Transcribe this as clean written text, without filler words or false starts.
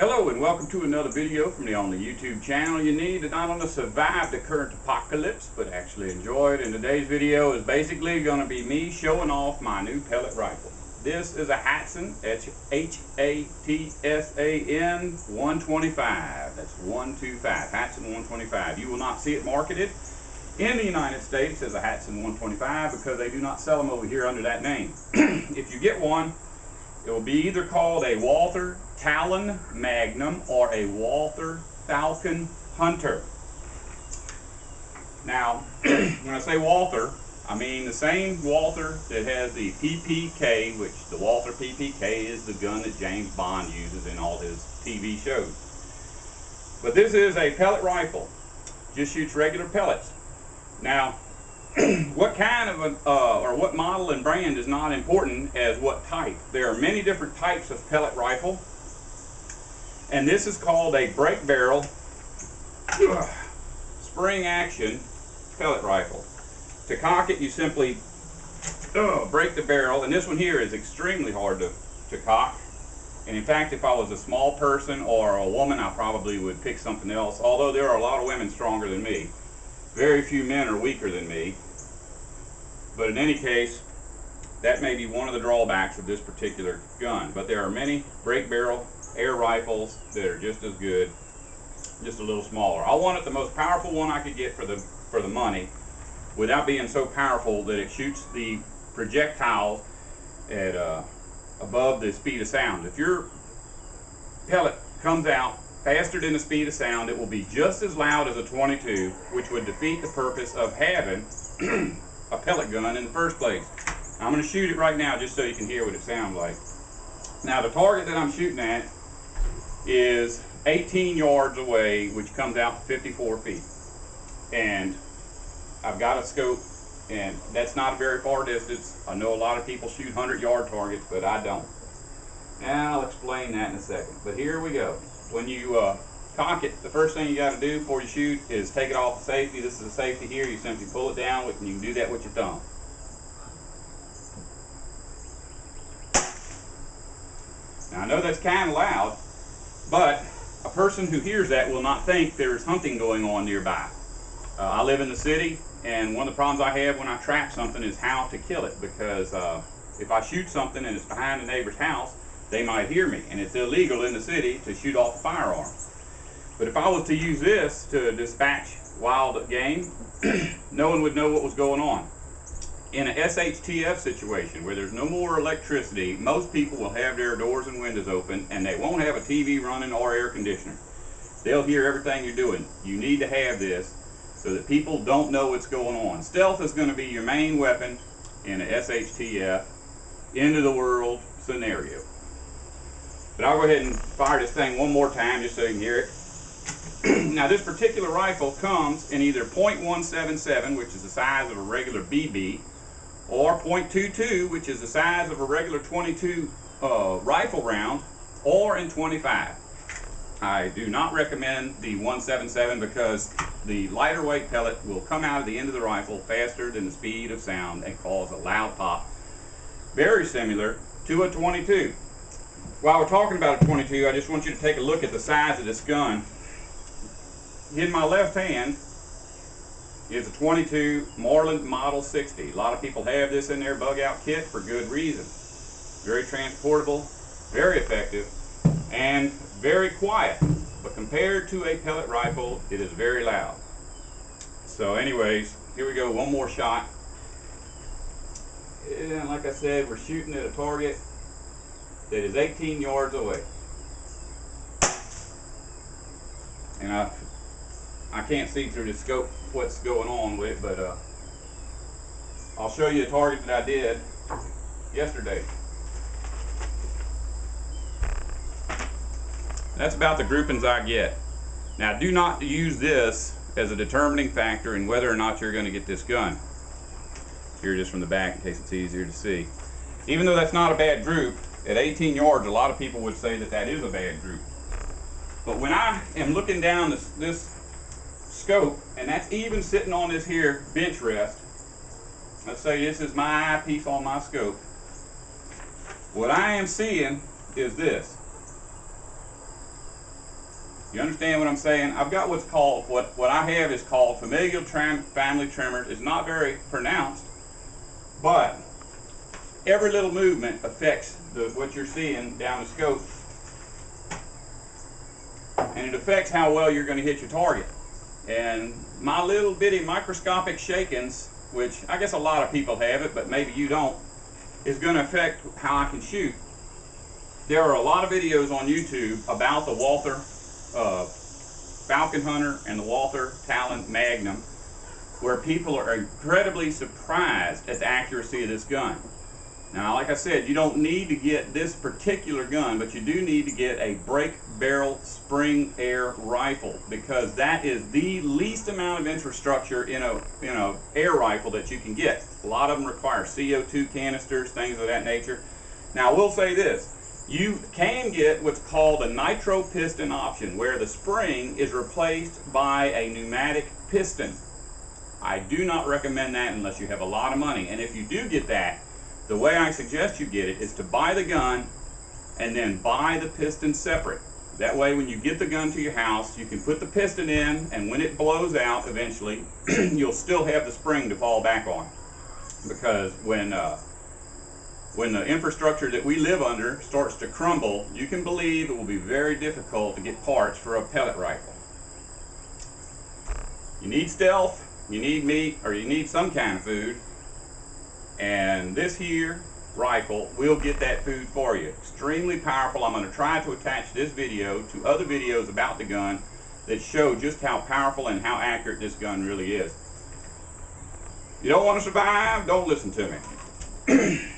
Hello and welcome to another video from the only YouTube channel you need to not only survive the current apocalypse but actually enjoy it. And today's video is basically going to be me showing off my new pellet rifle. This is a Hatsan, H-A-T-S-A-N 125. That's 125, Hatsan 125. You will not see it marketed in the United States as a Hatsan 125 because they do not sell them over here under that name. If you get one, it will be either called a Walther Talon Magnum or a Walther Falcon Hunter. Now, when I say Walther, I mean the same Walther that has the PPK, which the Walther PPK is the gun that James Bond uses in all his TV shows. But this is a pellet rifle. Just shoots regular pellets. Now, what kind of or what model and brand is not important as what type. There are many different types of pellet rifle, and this is called a break barrel spring action pellet rifle. To cock it, you simply break the barrel, and this one here is extremely hard to cock. And in fact, if I was a small person or a woman, I probably would pick something else, although there are a lot of women stronger than me. Very few men are weaker than me. But in any case, that may be one of the drawbacks of this particular gun. But there are many break barrel air rifles that are just as good, just a little smaller. I wanted the most powerful one I could get for the money, without being so powerful that it shoots the projectiles at above the speed of sound. If your pellet comes out faster than the speed of sound, it will be just as loud as a 22, which would defeat the purpose of having a pellet gun in the first place. I'm going to shoot it right now just so you can hear what it sounds like. Now, the target that I'm shooting at is 18 yards away, which comes out 54 feet. And I've got a scope, and that's not a very far distance. I know a lot of people shoot 100-yard targets, but I don't. Now, I'll explain that in a second. But here we go. When you cock it, the first thing you got to do before you shoot is take it off the safety. This is the safety here. You simply pull it down, and you can do that with your thumb. Now, I know that's kind of loud, but a person who hears that will not think there's hunting going on nearby. I live in the city, and one of the problems I have when I trap something is how to kill it, because if I shoot something and it's behind a neighbor's house, they might hear me, and it's illegal in the city to shoot off a firearm. But if I was to use this to dispatch wild game, no one would know what was going on. In a SHTF situation where there's no more electricity, most people will have their doors and windows open, and they won't have a TV running or air conditioner. They'll hear everything you're doing. You need to have this so that people don't know what's going on. Stealth is going to be your main weapon in a SHTF, end of the world scenario. But I'll go ahead and fire this thing one more time just so you can hear it. Now, this particular rifle comes in either .177, which is the size of a regular BB, or .22, which is the size of a regular 22 rifle round, or in 25. I do not recommend the .177 because the lighter weight pellet will come out of the end of the rifle faster than the speed of sound and cause a loud pop, very similar to a 22. While we're talking about a 22, I just want you to take a look at the size of this gun. In my left hand is a 22 Marlin Model 60. A lot of people have this in their bug out kit for good reason. Very transportable, very effective, and very quiet. But compared to a pellet rifle, it is very loud. So anyways, here we go, one more shot. And like I said, we're shooting at a target that is 18 yards away. And I can't see through the scope what's going on with it, but I'll show you a target that I did yesterday. That's about the groupings I get. Now, do not use this as a determining factor in whether or not you're going to get this gun. Here, just from the back, in case it's easier to see. Even though that's not a bad group, at 18 yards, a lot of people would say that that is a bad group. But when I am looking down this scope, and that's even sitting on this here bench rest, let's say this is my eyepiece on my scope, what I am seeing is this. You understand what I'm saying? I've got what's called, what I have is called familial family tremors. It's not very pronounced, but every little movement affects what you're seeing down the scope, and it affects how well you're going to hit your target. And my little bitty microscopic shakings, which I guess a lot of people have it, but maybe you don't, is going to affect how I can shoot. There are a lot of videos on YouTube about the Walther Falcon Hunter and the Walther Talon Magnum, where people are incredibly surprised at the accuracy of this gun. Now, like I said, you don't need to get this particular gun, but you do need to get a break barrel spring air rifle, because that is the least amount of infrastructure in a air rifle that you can get. A lot of them require CO2 canisters, things of that nature. Now, I will say this. You can get what's called a Nitro Piston option, where the spring is replaced by a pneumatic piston. I do not recommend that unless you have a lot of money. And if you do get that, the way I suggest you get it is to buy the gun and then buy the piston separate. That way, when you get the gun to your house, you can put the piston in, and when it blows out eventually, you'll still have the spring to fall back on. Because when the infrastructure that we live under starts to crumble, you can believe it will be very difficult to get parts for a pellet rifle. You need stealth, you need meat, or you need some kind of food, and this here rifle will get that food for you. Extremely powerful. I'm going to try to attach this video to other videos about the gun that show just how powerful and how accurate this gun really is. You don't want to survive? Don't listen to me.